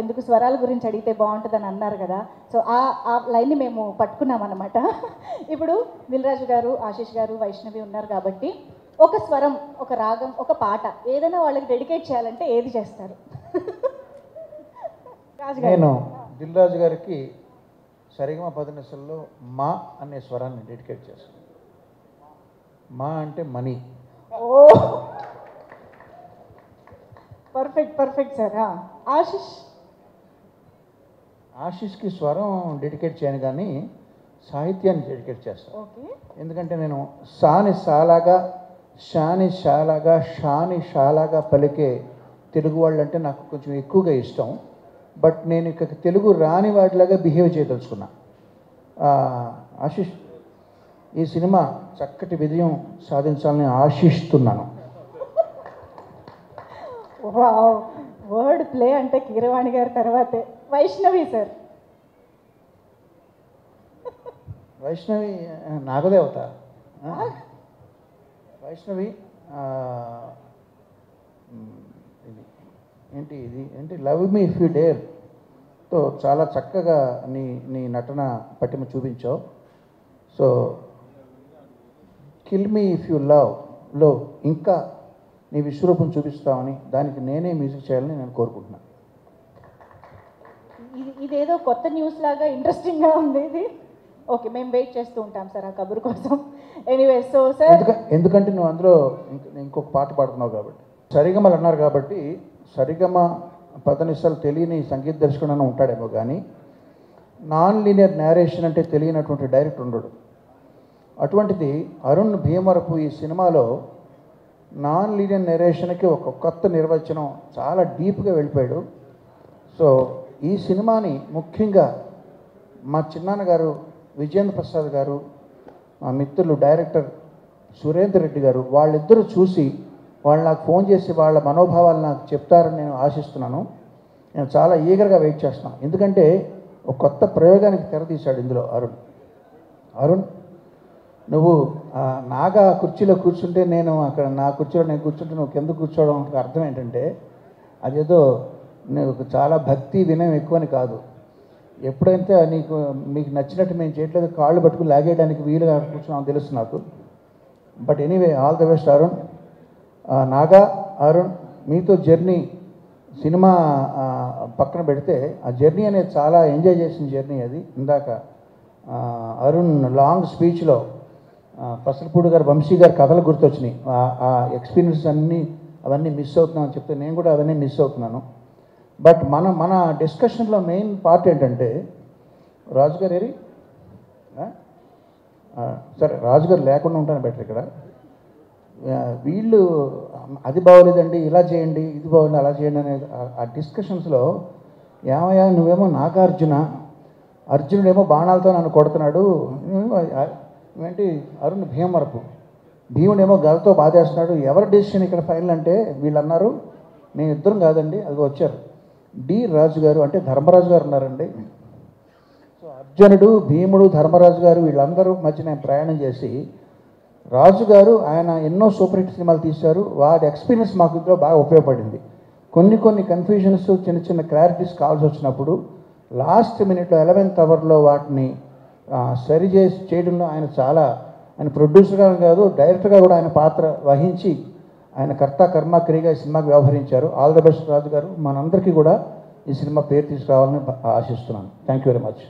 ఎందుకు స్వరాల గురించి అడిగితే బాగుంటుందని అన్నారు కదా. సో ఆ లైన్ని మేము పట్టుకున్నామన్నమాట. ఇప్పుడు దిల్ రాజు గారు, ఆశీష్ గారు, వైష్ణవి ఉన్నారు కాబట్టి ఒక స్వరం, ఒక రాగం, ఒక పాట ఏదైనా వాళ్ళకి డెడికేట్ చేయాలంటే ఏది చేస్తారు? నేను దిల్ రాజు గారికి సరిగమ పదనిసల్లో మా అనే స్వరాన్ని డెడికేట్ చేస్తాను. మా అంటే మనీ. ఓ పర్ఫెక్ట్ సార్. ఆశీష్కి స్వరం డెడికేట్ చేయను కానీ సాహిత్యాన్ని డెడికేట్ చేస్తాను. ఓకే. ఎందుకంటే నేను సాని సాలాగా, షాని షాలాగా, షాని షాలాగా పలికే తెలుగు వాళ్ళు అంటే నాకు కొంచెం ఎక్కువగా ఇష్టం. బట్ నేను ఇక తెలుగు రాని వాటిలాగా బిహేవ్ చేయదలుచుకున్నా. ఆశీష్, ఈ సినిమా చక్కటి విజయం సాధించాలని ఆశిస్తున్నాను. వర్డ్ ప్లే అంటే కీరవాణి గారి తర్వాతే వైష్ణవి సార్. వైష్ణవి నాగదేవత. వైష్ణవి ఏంటి లవ్ మీ ఇఫ్ యూ డేర్తో చాలా చక్కగా నీ నటన పటిమ చూపించావు. So kill me if you లవ్లో ఇంకా నీ విశ్వరూపం చూపిస్తామని, దానికి నేనే మ్యూజిక్ చేయాలని నేను కోరుకుంటున్నాను. ఇదేదో కొత్త న్యూస్ లాగా ఇంట్రెస్టింగ్గా ఉంది ఇది. ఓకే, మేము వెయిట్ చేస్తూ ఉంటాం సార్ ఆ కబురు కోసం. ఎనీవే, సో సార్ ఎందుకంటే నువ్వు అందులో ఇంకొక పాట పాడుతున్నావు కాబట్టి, సరిగమలు అన్నారు కాబట్టి, సరిగమ పదనిసలు తెలియని సంగీత దర్శకుడు ఉంటాడేమో కానీ నాన్ లీనియర్ నేరేషన్ అంటే తెలియనటువంటి డైరెక్టర్ ఉండడు. అటువంటిది అరుణ్ భీమవరపు ఈ సినిమాలో నాన్ లీనియర్ నెరేషన్కి ఒక కొత్త నిర్వచనం, చాలా డీప్గా వెళ్ళిపోయాడు. సో ఈ సినిమాని ముఖ్యంగా మా చిన్నాన్న గారు విజేంద్ర ప్రసాద్ గారు, మా మిత్రులు డైరెక్టర్ సురేందర్ రెడ్డి గారు, వాళ్ళిద్దరూ చూసి వాళ్ళు నాకు ఫోన్ చేసి వాళ్ళ మనోభావాలు నాకు చెప్తారని నేను ఆశిస్తున్నాను. నేను చాలా ఈగర్గా వెయిట్ చేస్తున్నాను. ఎందుకంటే ఒక కొత్త ప్రయోగానికి తెరతీశాడు ఇందులో అరుణ్. నువ్వు నాగా కుర్చీలో కూర్చుంటే నేను అక్కడ నా కుర్చీలో నేను కూర్చుంటే నువ్వు కింద కూర్చోవడం అర్థం ఏంటంటే అదేదో నీకు చాలా భక్తి వినయం ఎక్కువని కాదు. ఎప్పుడైతే మీకు నచ్చినట్టు మేము చేయట్లేదు కాళ్ళు పట్టుకుని లాగేయడానికి వీలుగా కూర్చున్నామని తెలుసు నాకు. But anyway, all the best Arun. Naga, Arun, మీతో జర్నీ సినిమా పక్కన పెడితే ఆ జర్నీ అనేది చాలా ఎంజాయ్ చేసిన జర్నీ అది. ఇందాక అరుణ్ లాంగ్ స్పీచ్లో పసలపూడి గారు, వంశీ గారు కథలు గుర్తొచ్చినాయి. ఆ ఎక్స్పీరియన్స్ అవన్నీ మిస్ అవుతున్నామని చెప్తే నేను కూడా అవన్నీ మిస్ అవుతున్నాను. బట్ మన డిస్కషన్లో మెయిన్ పార్ట్ ఏంటంటే రాజుగారు సరే రాజుగారు లేకుండా ఉంటాను బెటర్. ఇక్కడ వీళ్ళు అది బాగోలేదండి, ఇలా చేయండి, ఇది బాగోలేదు, అలా చేయండి అనే ఆ డిస్కషన్స్లో ఏమయ్యా నువ్వేమో నాగార్జున, అర్జునుడేమో బాణాలతో నన్ను కొడుతున్నాడు, ఏంటి అరుణ్ భీమవరపు, భీముడేమో గలతో బాధేస్తున్నాడు, ఎవరి డెసిషన్ ఇక్కడ ఫైనల్ అంటే వీళ్ళు అన్నారు. మేము ఇద్దరం కాదండి, అది వచ్చారు డి రాజు గారు, అంటే ధర్మరాజు గారు ఉన్నారండి. సో అర్జునుడు, భీముడు, ధర్మరాజు గారు వీళ్ళందరూ మధ్య నేను ప్రయాణం చేసి, రాజు గారు ఆయన ఎన్నో సూపర్ హిట్ సినిమాలు తీశారు. వాడి ఎక్స్పీరియన్స్ మాకు ఇందులో బాగా ఉపయోగపడింది. కొన్ని కన్ఫ్యూజన్స్, చిన్న క్లారిటీస్ కావాల్సి వచ్చినప్పుడు లాస్ట్ మినిట్లో 11th అవర్లో వాటిని సరి చేయడంలో ఆయన ప్రొడ్యూసర్గా కాదు డైరెక్టర్గా కూడా ఆయన పాత్ర వహించి ఆయన కర్త కర్మ క్రియగా ఈ సినిమాకి వ్యవహరించారు. ఆల్ ద బెస్ట్ రాజు గారు. మనందరికీ కూడా ఈ సినిమా పేరు తీసుకురావాలని ఆశిస్తున్నాను. Thank you very much.